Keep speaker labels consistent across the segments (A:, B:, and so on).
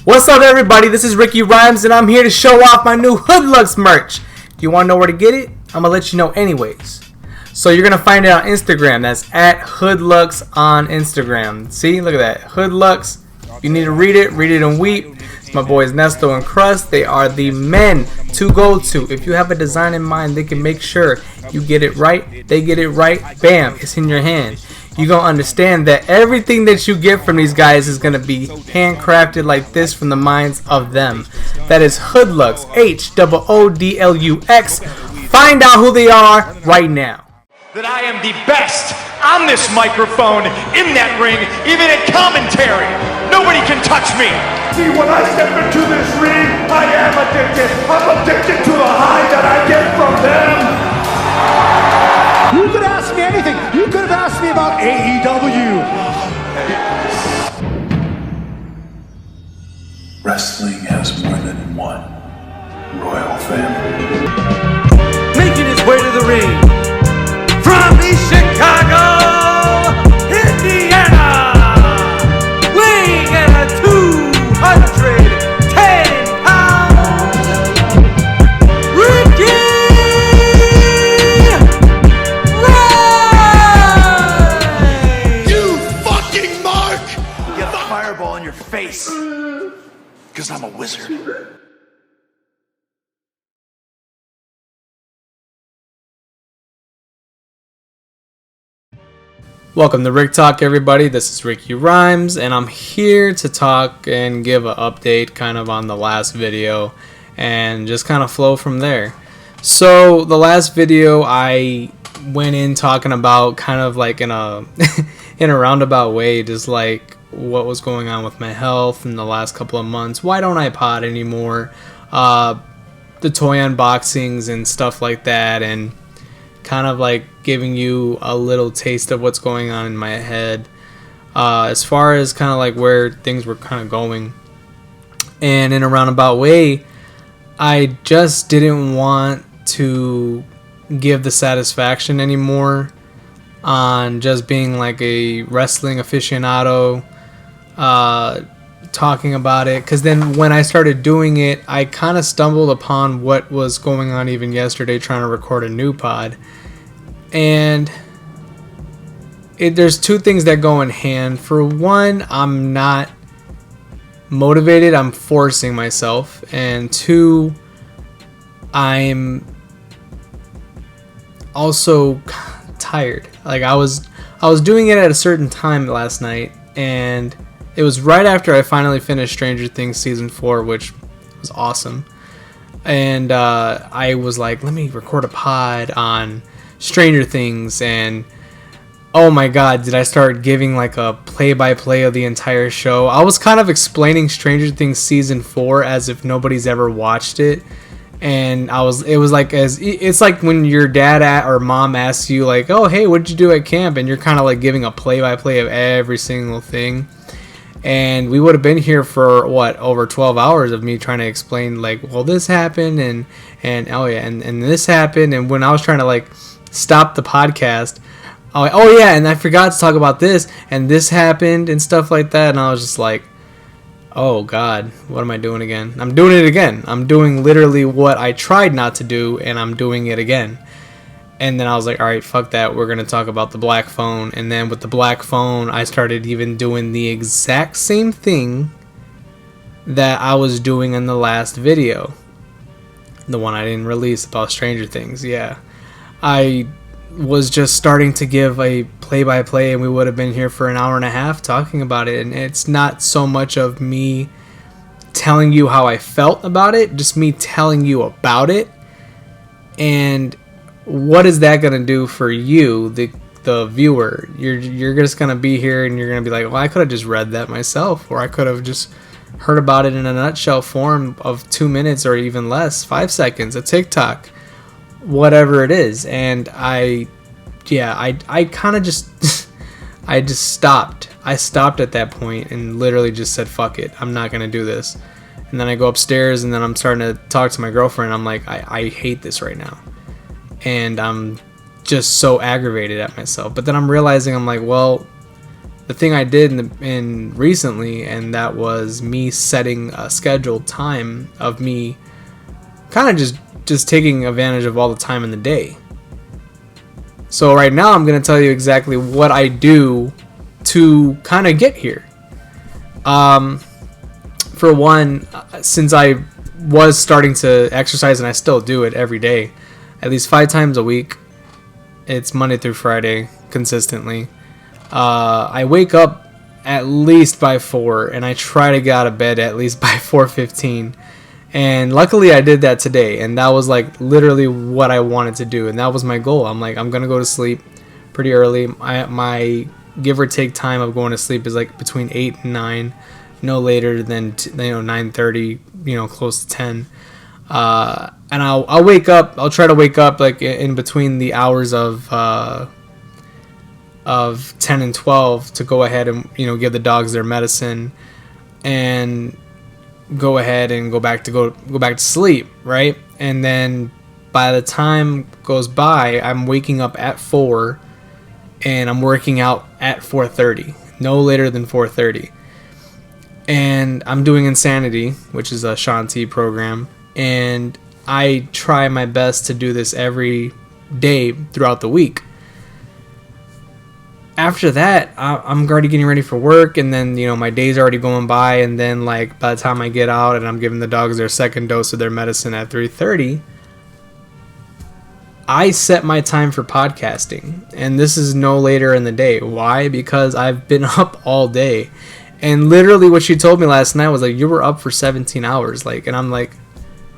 A: What's up, everybody? This is Ricky Rhymes, and I'm here to show off my new Hoodlux merch. Do you want to know where to get it? I'm going to let you know anyways. So you're going to find it on Instagram. That's at Hoodlux on Instagram. See? Look at that. Hoodlux. If you need to read it and weep. It's my boys Nesto and Crust. They are the men to go to. If you have a design in mind, they can make sure you get it right. They get it right. Bam. It's in your hand. You're going to understand that everything that you get from these guys is going to be handcrafted like this from the minds of them. That is Hoodlux, Hoodlux. Find out who they are right now.
B: That I am the best on this microphone, in that ring, even in commentary. Nobody can touch me.
C: See, when I step into this ring, I am addicted. I'm addicted to the high that I get from them. You could ask me anything. You could have asked me about AEW.
D: Wrestling has more than one royal family.
E: Making his way to the ring from East Chicago, Indiana, weighing in at 210 pounds, Ricky Rhymes!
B: You fucking mark! Get a fireball in your face. Because I'm a wizard.
A: Welcome to Rick Talk, everybody. This is Ricky Rhymes, and I'm here to talk and give an update kind of on the last video and just kind of flow from there. So the last video I went in talking about kind of like in a in a roundabout way, just like what was going on with my health in the last couple of months. Why don't I pod anymore? The toy unboxings and stuff like that, and kind of like giving you a little taste of what's going on in my head as far as kind of like where things were kind of going. And in a roundabout way, I just didn't want to give the satisfaction anymore on just being like a wrestling aficionado, talking about it, because then when I started doing it, I kind of stumbled upon what was going on even yesterday trying to record a new pod. And there's two things that go in hand. For one, I'm not motivated, I'm forcing myself. And two, I'm also tired. Like I was doing it at a certain time last night, and it was right after I finally finished Stranger Things Season 4, which was awesome. And I was like, let me record a pod on Stranger Things, and oh my god, did I start giving like a play-by-play of the entire show. I was kind of explaining Stranger Things Season 4 as if nobody's ever watched it. And it was like, it's like when your dad or mom asks you like, oh hey, what did you do at camp, and you're kind of like giving a play-by-play of every single thing. And we would have been here for what, over 12 hours of me trying to explain like, well, this happened and oh yeah, and this happened. And when I was trying to like stop the podcast, I was like, oh yeah, and I forgot to talk about this, and this happened and stuff like that. And I was just like, oh god, what am I doing again? I'm doing it again. I'm doing literally what I tried not to do, and I'm doing it again. And then I was like, alright, fuck that, we're going to talk about the black phone. And then with the black phone, I started even doing the exact same thing that I was doing in the last video. The one I didn't release about Stranger Things, yeah. I was just starting to give a play-by-play, and we would have been here for an hour and a half talking about it. And it's not so much of me telling you how I felt about it, just me telling you about it. And what is that going to do for you, the viewer? You're just going to be here and you're going to be like, well, I could have just read that myself, or I could have just heard about it in a nutshell form of 2 minutes or even less, 5 seconds, a TikTok, whatever it is. And I kind of just I just stopped. I stopped at that point and literally just said, fuck it, I'm not going to do this. And then I go upstairs, and then I'm starting to talk to my girlfriend. I'm like, I hate this right now. And I'm just so aggravated at myself. But then I'm realizing, I'm like, well, the thing I did in recently, and that was me setting a scheduled time of me kind of just taking advantage of all the time in the day. So right now I'm going to tell you exactly what I do to kind of get here. For one, since I was starting to exercise, and I still do it every day, at least 5 times a week, it's Monday through Friday consistently. I wake up at least by 4, and I try to get out of bed at least by 4:15. And luckily I did that today, and that was like literally what I wanted to do, and that was my goal. I'm like, I'm gonna go to sleep pretty early. My give or take time of going to sleep is like between 8 and 9, no later than 9:30, close to 10. And I'll wake up. I'll try to wake up like in between the hours of 10 and 12 to go ahead and give the dogs their medicine and go ahead and go back to sleep, right? And then by the time goes by, I'm waking up at 4 and I'm working out at 4:30, no later than 4:30. And I'm doing Insanity, which is a Shaun T program, and I try my best to do this every day throughout the week. After that, I'm already getting ready for work, and then my day's already going by, and then like by the time I get out and I'm giving the dogs their second dose of their medicine at 3:30, I set my time for podcasting, and this is no later in the day. Why? Because I've been up all day, and literally what she told me last night was like, you were up for 17 hours, like, and I'm like,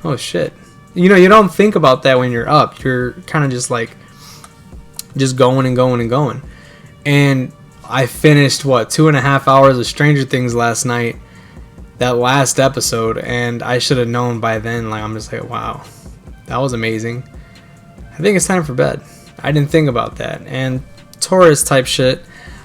A: oh shit. You don't think about that when you're up. You're kind of just like just going and going and going. And I finished 2.5 hours of Stranger Things last night, that last episode, and I should have known by then. Like, I'm just like, wow, that was amazing. I think it's time for bed. I didn't think about that. And Taurus type shit,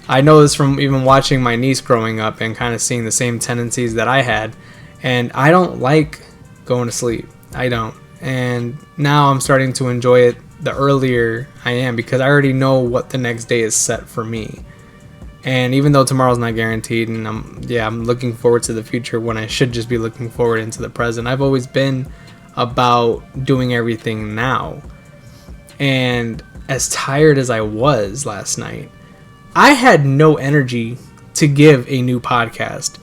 A: I know this from even watching my niece growing up and kind of seeing the same tendencies that I had. And I don't like going to sleep. I don't. And now I'm starting to enjoy it the earlier I am, because I already know what the next day is set for me. And even though tomorrow's not guaranteed, and I'm looking forward to the future when I should just be looking forward into the present. I've always been about doing everything now. And as tired as I was last night, I had no energy to give a new podcast.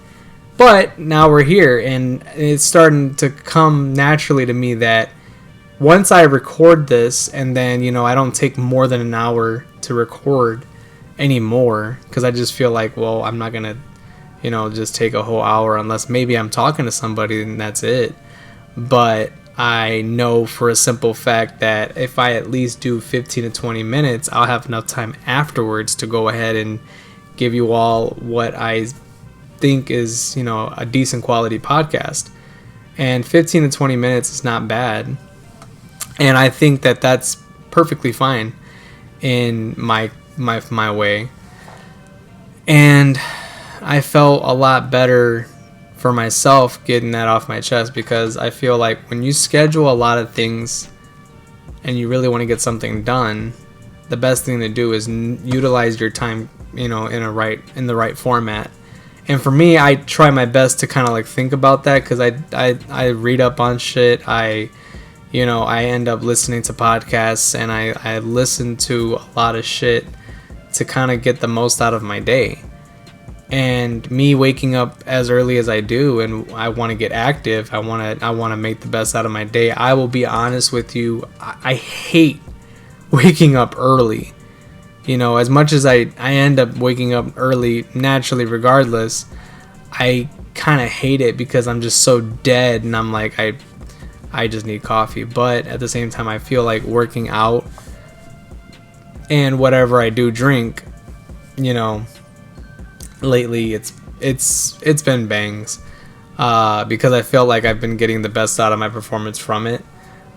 A: But now we're here, and it's starting to come naturally to me that once I record this, and then, I don't take more than an hour to record anymore, because I just feel like, well, I'm not going to, just take a whole hour unless maybe I'm talking to somebody and that's it. But I know for a simple fact that if I at least do 15 to 20 minutes, I'll have enough time afterwards to go ahead and give you all what I think is, a decent quality podcast. And 15 to 20 minutes is not bad. And I think that that's perfectly fine in my way. And I felt a lot better for myself getting that off my chest, because I feel like when you schedule a lot of things and you really want to get something done, the best thing to do is utilize your time, in the right format. And for me, I try my best to kind of like think about that, because I read up on shit. I end up listening to podcasts, and I listen to a lot of shit to kind of get the most out of my day. And me waking up as early as I do, and I want to get active, I want to make the best out of my day. I will be honest with you, I hate waking up early. As much as I end up waking up early naturally regardless, I kind of hate it because I'm just so dead, and I'm like, I just need coffee. But at the same time, I feel like working out and whatever I do drink, lately it's been bangs, because I feel like I've been getting the best out of my performance from it.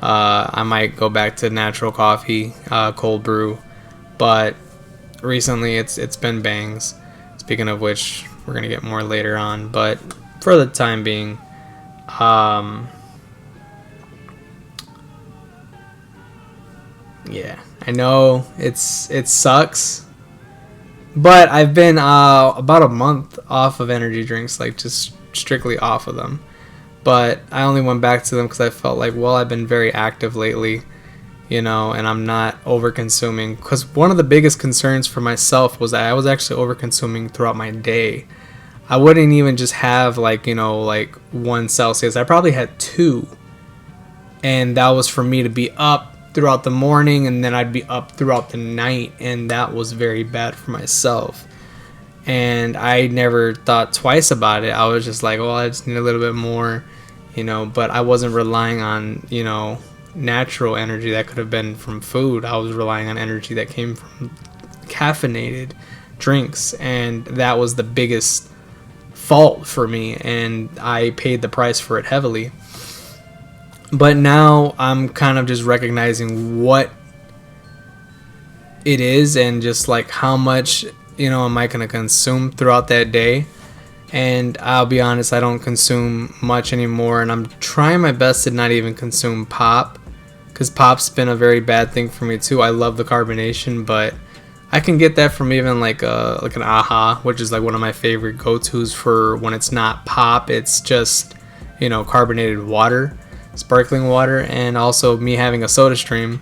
A: I might go back to natural coffee, cold brew, but recently it's been bangs. Speaking of which, we're gonna get more later on, but for the time being, yeah, I know it sucks But I've been about a month off of energy drinks, like just strictly off of them. But I only went back to them because I felt like, well, I've been very active lately, you know, and I'm not over consuming. Because one of the biggest concerns for myself was that I was actually over consuming throughout my day. I wouldn't even just have like, you know, like 1 Celsius. I probably had 2. And that was for me to be up throughout the morning, and then I'd be up throughout the night, and that was very bad for myself. And I never thought twice about it. I was just like, well, I just need a little bit more, you know, but I wasn't relying on, you know, natural energy that could have been from food. I was relying on energy that came from caffeinated drinks, and that was the biggest fault for me, and I paid the price for it heavily. But now I'm kind of just recognizing what it is and just like how much, you know, am I going to consume throughout that day. And I'll be honest, I don't consume much anymore, and I'm trying my best to not even consume pop, because pop's been a very bad thing for me too. I love the carbonation, but I can get that from even like an AHA, which is like one of my favorite go-tos for when it's not pop. It's just, you know, carbonated water, sparkling water. And also me having a SodaStream,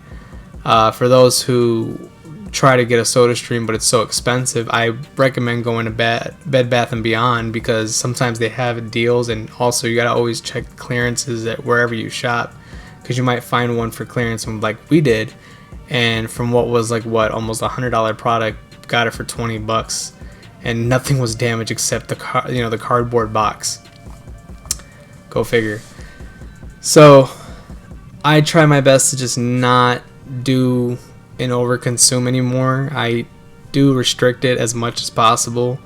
A: for those who try to get a SodaStream but it's so expensive, I recommend going to Bed Bath & Beyond, because sometimes they have deals, and also you gotta always check clearances at wherever you shop, because you might find one for clearance like we did, and from what was like almost $100 product, got it for $20, and nothing was damaged except the cardboard box. Go figure. So I try my best to just not do and overconsume anymore. I do restrict it as much as possible.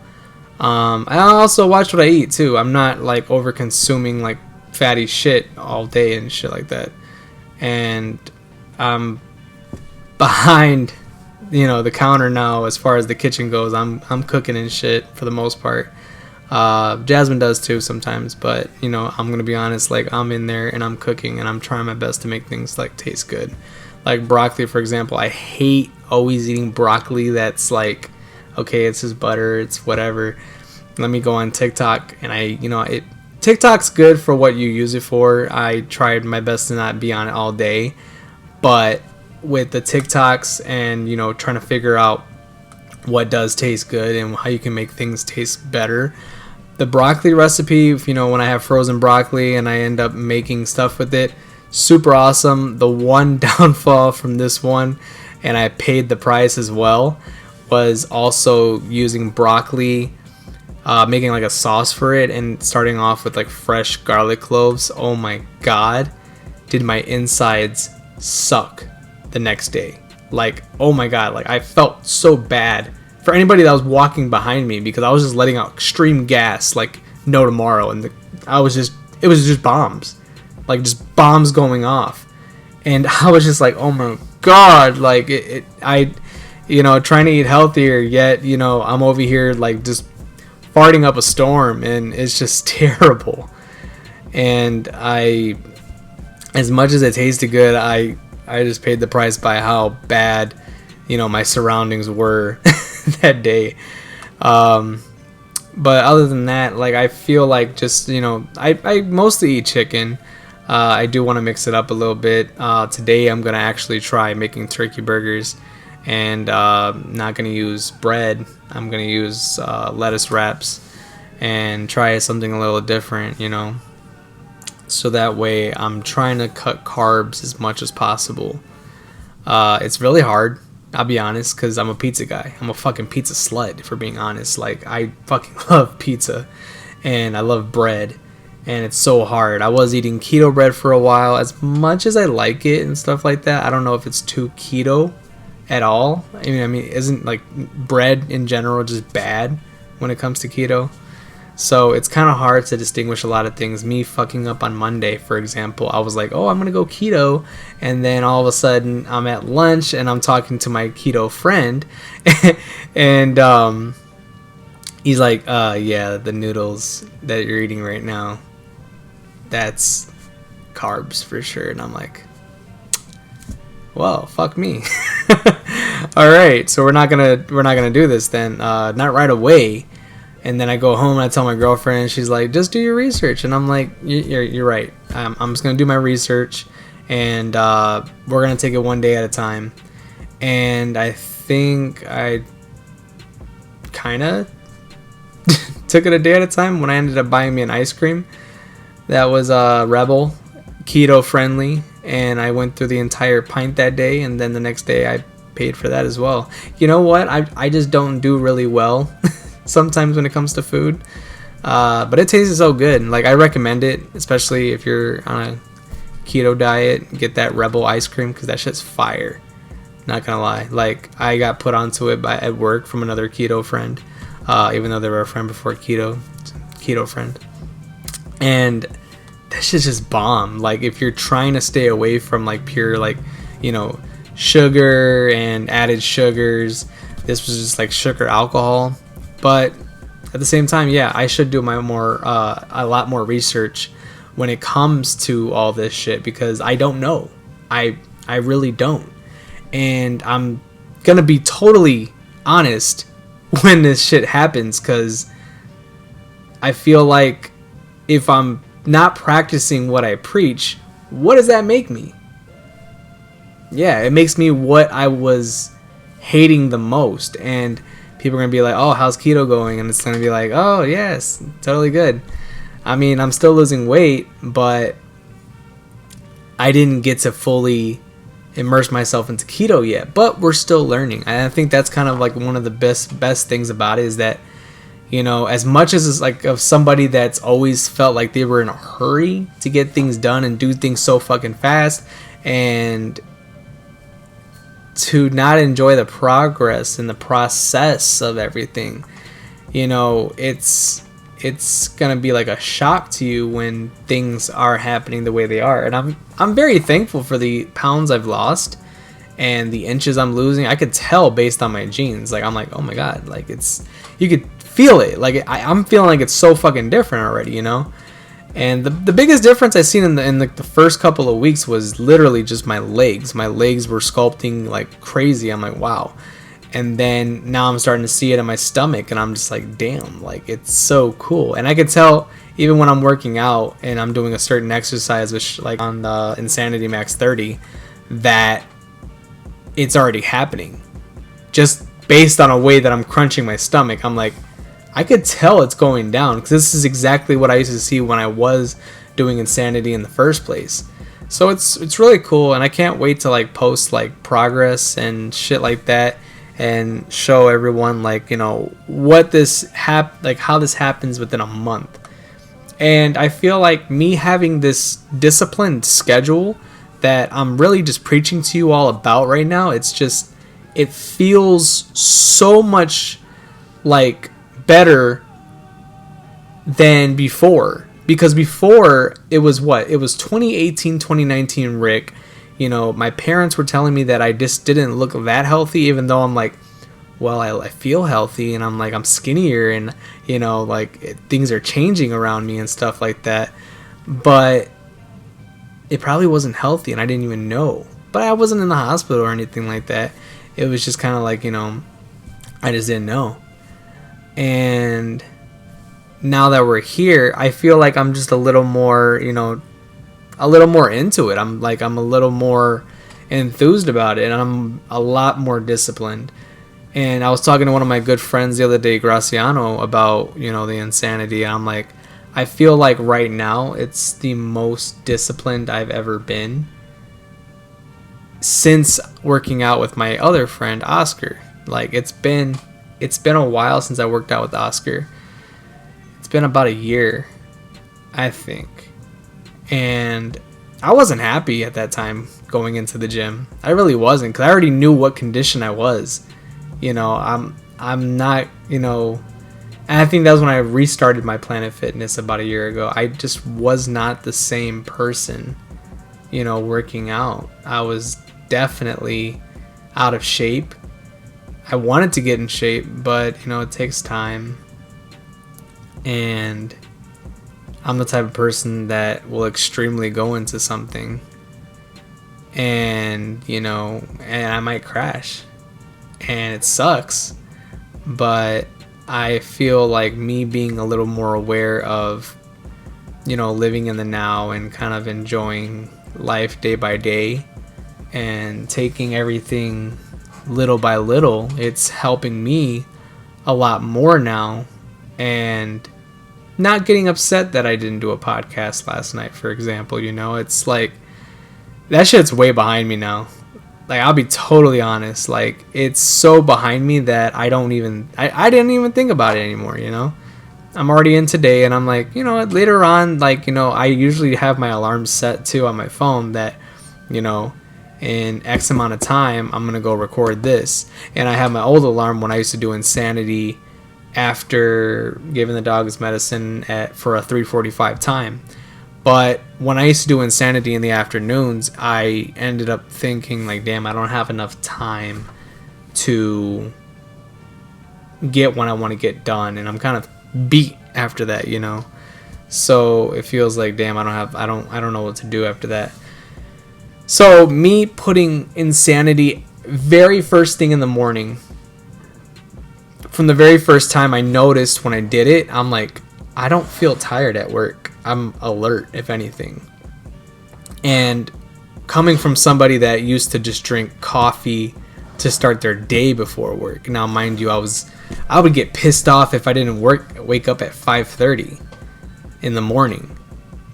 A: I also watch what I eat too. I'm not like overconsuming like fatty shit all day and shit like that. And I'm behind, you know, the counter now as far as the kitchen goes. I'm cooking and shit for the most part. Jasmine does too sometimes, but you know, I'm gonna be honest, like I'm in there and I'm cooking and I'm trying my best to make things like taste good. Like broccoli, for example, I hate always eating broccoli that's like, okay, it's just butter, it's whatever. Let me go on TikTok, and TikTok's good for what you use it for. I tried my best to not be on it all day, but with the TikToks and, you know, trying to figure out what does taste good and how you can make things taste better. The broccoli recipe, you know, when I have frozen broccoli and I end up making stuff with it, super awesome. The one downfall from this one, and I paid the price as well, was also using broccoli, making like a sauce for it, and starting off with like fresh garlic cloves. Oh my god, did my insides suck the next day. Like, oh my god, like I felt so bad for anybody that was walking behind me, because I was just letting out extreme gas like no tomorrow, and it was just bombs, like just bombs going off, and I was just like, oh my god, like I you know, trying to eat healthier, yet, you know, I'm over here like just farting up a storm, and it's just terrible. And as much as it tasted good, I just paid the price by how bad, you know, my surroundings were that day. But other than that, like I feel like just, you know, I mostly eat chicken. I do want to mix it up a little bit. Today I'm gonna actually try making turkey burgers, and not gonna use bread. I'm gonna use lettuce wraps and try something a little different, you know. So that way I'm trying to cut carbs as much as possible. It's really hard, I'll be honest, because I'm a pizza guy. I'm a fucking pizza slut, if we're being honest. Like, I fucking love pizza, and I love bread, and it's so hard. I was eating keto bread for a while. As much as I like it and stuff like that, I don't know if it's too keto at all. I mean, isn't like bread in general just bad when it comes to keto? So it's kind of hard to distinguish a lot of things. Me fucking up on Monday, for example, I was like, oh, I'm gonna go keto, and then all of a sudden I'm at lunch and I'm talking to my keto friend, and he's like, yeah, the noodles that you're eating right now, that's carbs for sure. And I'm like, well, fuck me. all right, so we're not gonna do this then, not right away. And then I go home and I tell my girlfriend, and she's like, just do your research. And I'm like, you're right. I'm just gonna do my research, and we're gonna take it one day at a time. And I think I kind of took it a day at a time when I ended up buying me an ice cream that was Rebel, keto friendly, and I went through the entire pint that day, and then the next day I paid for that as well. You know what? I just don't do really well sometimes when it comes to food, but it tastes so good. Like, I recommend it, especially if you're on a keto diet. Get that Rebel ice cream, because that shit's fire. Not gonna lie, like, I got put onto it at work from another keto friend, even though they were a friend before keto friend, and that shit's just bomb. Like, if you're trying to stay away from like pure, like, you know, sugar and added sugars, this was just like sugar alcohol. But at the same time, yeah, I should do a lot more research when it comes to all this shit, because I don't know. I really don't. And I'm gonna be totally honest when this shit happens, because I feel like if I'm not practicing what I preach, what does that make me? Yeah, it makes me what I was hating the most. And people are gonna be like, oh, how's keto going? And it's gonna be like, oh, yes, totally good. I mean, I'm still losing weight, but I didn't get to fully immerse myself into keto yet, but we're still learning. And I think that's kind of like one of the best things about it, is that, you know, as much as it's like of somebody that's always felt like they were in a hurry to get things done and do things so fucking fast, and to not enjoy the progress and the process of everything, you know, it's gonna be like a shock to you when things are happening the way they are. And I'm very thankful for the pounds I've lost and the inches I'm losing. I could tell based on my jeans. Like, I'm like, oh my god, like, you could feel it. Like, I'm feeling like it's so fucking different already, you know. And the biggest difference I seen in the first couple of weeks was literally just my legs. My legs were sculpting like crazy. I'm like, wow. And then now I'm starting to see it in my stomach, and I'm just like, damn, like, it's so cool. And I could tell even when I'm working out and I'm doing a certain exercise, which like on the Insanity Max 30, that it's already happening. Just based on a way that I'm crunching my stomach, I'm like, I could tell it's going down, because this is exactly what I used to see when I was doing Insanity in the first place. So it's really cool, and I can't wait to like post like progress and shit like that, and show everyone, like, you know, what this like how this happens within a month. And I feel like me having this disciplined schedule that I'm really just preaching to you all about right now, it feels so much like better than before. Because before, it was 2018, 2019 Rick. You know, my parents were telling me that I just didn't look that healthy, even though I'm like, well, I feel healthy, and I'm like, I'm skinnier, and, you know, like, things are changing around me and stuff like that. But it probably wasn't healthy, and I didn't even know. But I wasn't in the hospital or anything like that. It was just kind of like, you know, I just didn't know. And now that we're here, I feel like I'm just a little more, you know, a little more into it. I'm a little more enthused about it, and I'm a lot more disciplined. And I was talking to one of my good friends the other day, Graciano, about, you know, the Insanity, and I'm like, I feel like right now it's the most disciplined I've ever been since working out with my other friend Oscar. Like, it's been a while since I worked out with Oscar. It's been about a year, I think. And I wasn't happy at that time going into the gym. I really wasn't, because I already knew what condition I was. You know, I'm not, you know, and I think that was when I restarted my Planet Fitness about a year ago. I just was not the same person, you know, working out. I was definitely out of shape. I wanted to get in shape, but, you know, it takes time. And I'm the type of person that will extremely go into something, and, you know, and I might crash. and it sucks. But I feel like me being a little more aware of, living in the now and kind of enjoying life day by day and taking everything little by little, it's helping me a lot more now, and not getting upset that I didn't do a podcast last night, for example. It's like that shit's way behind me now. Like, I'll be totally honest, like, it's so behind me that I didn't even think about it anymore. I'm already in today, and I'm like, later on, like, I usually have my alarm set too on my phone that, in X amount of time, I'm going to go record this. And I have my old alarm when I used to do Insanity after giving the dogs medicine for a 3:45 time. But when I used to do Insanity in the afternoons, I ended up thinking, like, damn, I don't have enough time to get what I want to get done. And I'm kind of beat after that, So it feels like, damn, I don't know what to do after that. So me putting Insanity very first thing in the morning, from the very first time I noticed when I did it, I'm like, I don't feel tired at work. I'm alert, if anything. And coming from somebody that used to just drink coffee to start their day before work. Now, mind you, I would get pissed off if I didn't wake up at 5:30 in the morning.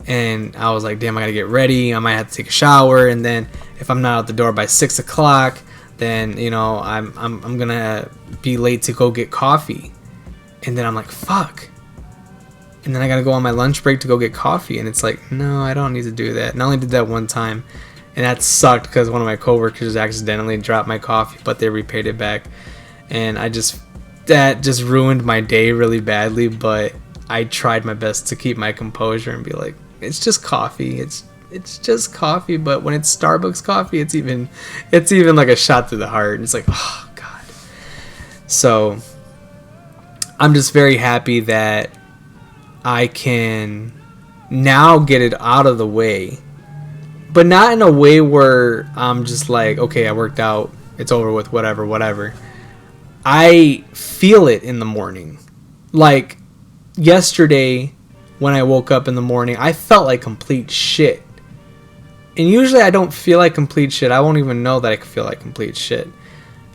A: And I was like, damn, I gotta get ready. I might have to take a shower. And then if I'm not out the door by 6 o'clock, then, I'm gonna be late to go get coffee. And then I'm like, fuck. And then I gotta go on my lunch break to go get coffee. And it's like, no, I don't need to do that. And I only did that one time. And that sucked because one of my coworkers accidentally dropped my coffee, but they repaid it back. And that just ruined my day really badly. But I tried my best to keep my composure and be like, it's just coffee. It's just coffee. But when it's Starbucks coffee, it's even like a shot to the heart. It's like, oh God. So I'm just very happy that I can now get it out of the way, but not in a way where I'm just like, okay, I worked out, it's over with, whatever. I feel it in the morning. Like yesterday when I woke up in the morning, I felt like complete shit. And usually I don't feel like complete shit. I won't even know that I can feel like complete shit.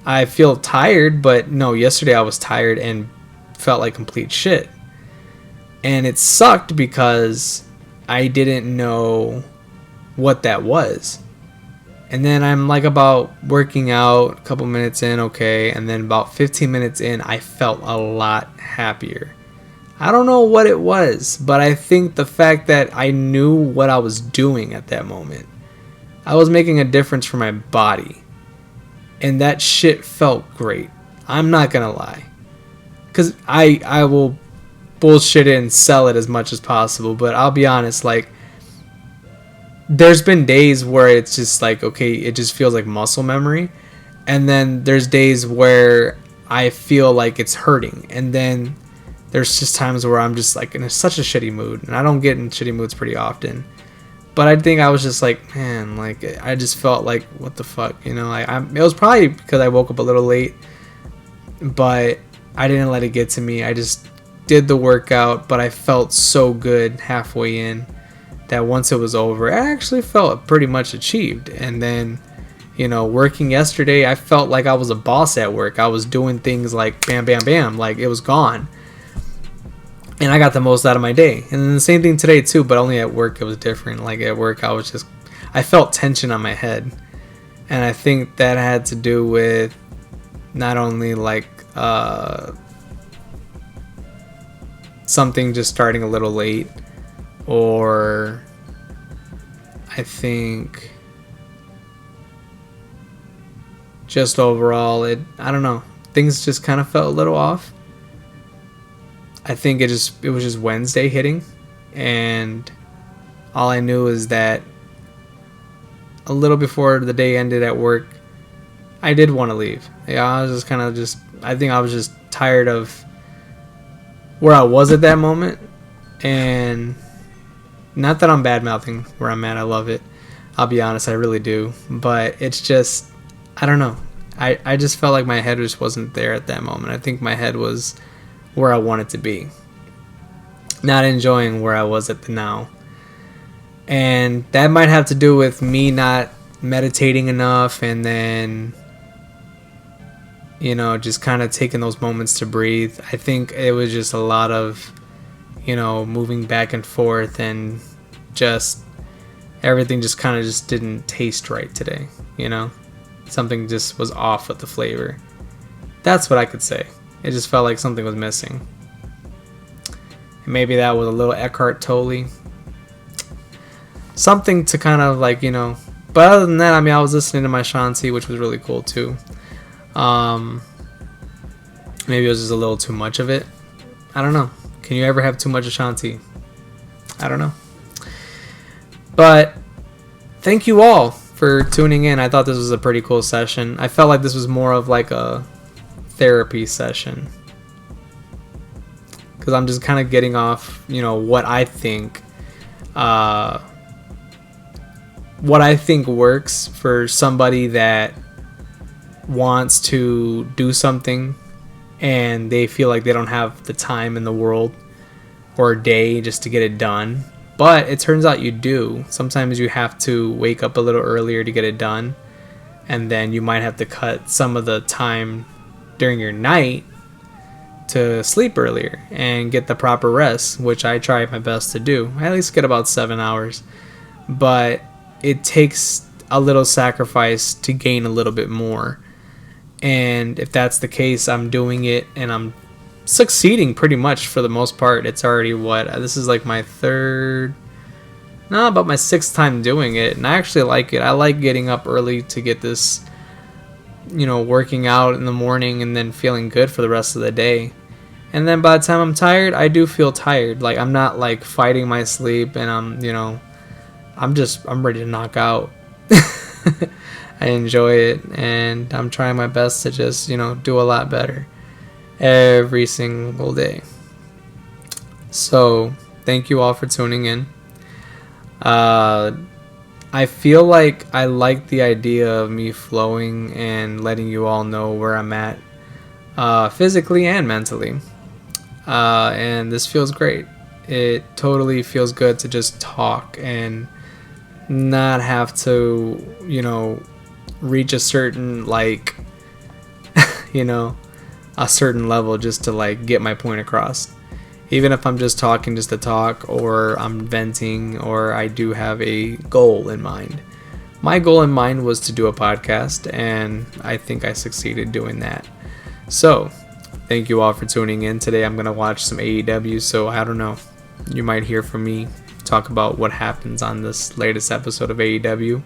A: I feel tired, but no, yesterday I was tired and felt like complete shit. And it sucked because I didn't know what that was. And then I'm like about working out, a couple minutes in, okay. And then about 15 minutes in, I felt a lot happier. I don't know what it was, but I think the fact that I knew what I was doing at that moment. I was making a difference for my body. And that shit felt great. I'm not gonna lie. Because I will bullshit it and sell it as much as possible, but I'll be honest, like, there's been days where it's just like, okay, it just feels like muscle memory, and then there's days where I feel like it's hurting, and then there's just times where I'm just like in such a shitty mood, and I don't get in shitty moods pretty often, but I think I was just like, man, like, I just felt like, what the fuck, like, it was probably because I woke up a little late, but I didn't let it get to me. I just did the workout, but I felt so good halfway in that once it was over, I actually felt pretty much achieved. And then, working yesterday, I felt like I was a boss at work. I was doing things like bam, bam, bam, like it was gone. And I got the most out of my day. And then the same thing today too, but only at work it was different. Like at work, I felt tension on my head. And I think that had to do with not only like, something just starting a little late, or I think just overall I don't know, things just kind of felt a little off. I think it was just Wednesday hitting, and all I knew is that a little before the day ended at work, I did want to leave. I was just I think I was just tired of where I was at that moment. And not that I'm bad mouthing where I'm at, I love it. I'll be honest, I really do. But it's just, I don't know. I just felt like my head just wasn't there at that moment. I think my head was where I wanted to be, not enjoying where I was at the now. And that might have to do with me not meditating enough, and then, you know, just kind of taking those moments to breathe. I think it was just a lot of, you know, moving back and forth, and just everything just kind of just didn't taste right today, you know? Something just was off with the flavor. That's what I could say. It just felt like something was missing. And maybe that was a little Eckhart Tolle. Something to kind of like, you know. But other than that, I mean, I was listening to my Shanti, which was really cool too. Maybe it was just a little too much of it. I don't know. Can you ever have too much Ashanti? I don't know. But thank you all for tuning in. I thought this was a pretty cool session. I felt like this was more of like a therapy session, because I'm just kind of getting off, you know, what I think works for somebody that wants to do something and they feel like they don't have the time in the world or a day just to get it done. But it turns out you do. Sometimes you have to wake up a little earlier to get it done, and then you might have to cut some of the time during your night to sleep earlier and get the proper rest, which I try my best to do. I at least get about 7 hours. But it takes a little sacrifice to gain a little bit more. And if that's the case, I'm doing it and I'm succeeding pretty much for the most part. It's already this is like my about my 6th time doing it, and I actually like it. I like getting up early to get this, you know, working out in the morning and then feeling good for the rest of the day. And then by the time I'm tired, I do feel tired. Like, I'm not like fighting my sleep, and I'm ready to knock out. I enjoy it, and I'm trying my best to just, you know, do a lot better every single day. So thank you all for tuning in. I feel like I like the idea of me flowing and letting you all know where I'm at, physically and mentally, and this feels great. It totally feels good to just talk and not have to, you know, reach a certain, like, you know, a certain level just to like get my point across. Even if I'm just talking just to talk, or I'm venting, or I do have a goal in mind. My goal in mind was to do a podcast, and I think I succeeded doing that. So thank you all for tuning in. Today I'm gonna watch some AEW, so I don't know, you might hear from me talk about what happens on this latest episode of AEW.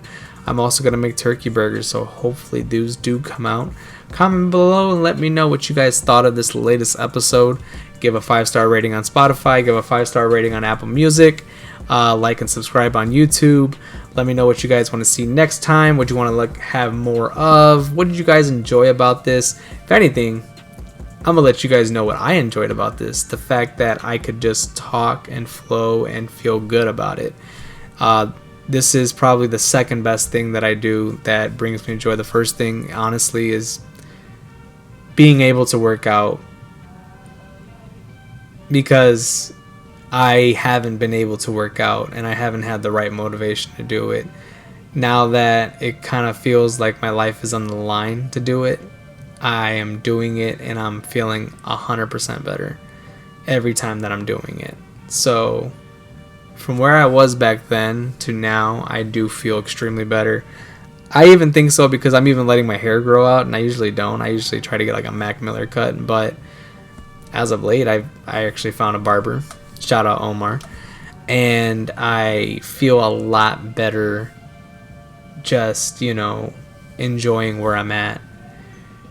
A: I'm also going to make turkey burgers, so hopefully those do come out. Comment below and let me know what you guys thought of this latest episode. Give a 5-star rating on Spotify, give a 5-star rating on Apple Music, like and subscribe on YouTube. Let me know what you guys want to see next time, what you want to have more of. What did you guys enjoy about this? If anything, I'm going to let you guys know what I enjoyed about this. The fact that I could just talk and flow and feel good about it. This is probably the second best thing that I do that brings me joy. The first thing, honestly, is being able to work out, because I haven't been able to work out and I haven't had the right motivation to do it. Now that it kind of feels like my life is on the line to do it, I am doing it, and I'm feeling 100% better every time that I'm doing it. So from where I was back then to now, I do feel extremely better. I even think so because I'm even letting my hair grow out, and I usually don't. I usually try to get like a Mac Miller cut, but as of late, I actually found a barber. Shout out Omar. And I feel a lot better just, you know, enjoying where I'm at.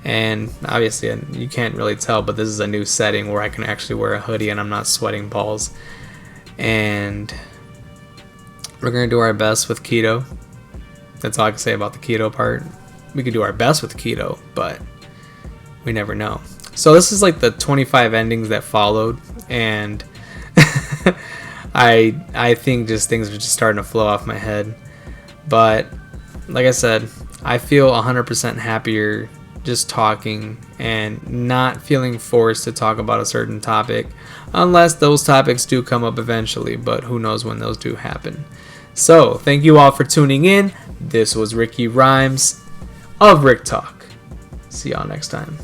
A: And obviously you can't really tell, but this is a new setting where I can actually wear a hoodie and I'm not sweating balls. And we're going to do our best with keto. That's all I can say about the keto part. We could do our best with keto, but we never know. So this is like the 25 endings that followed, and I think just things are just starting to flow off my head. But like I said, I feel 100% happier just talking and not feeling forced to talk about a certain topic, unless those topics do come up eventually, but who knows when those do happen. So, thank you all for tuning in. This was Ricky Rhymes of Rick Talk. See y'all next time.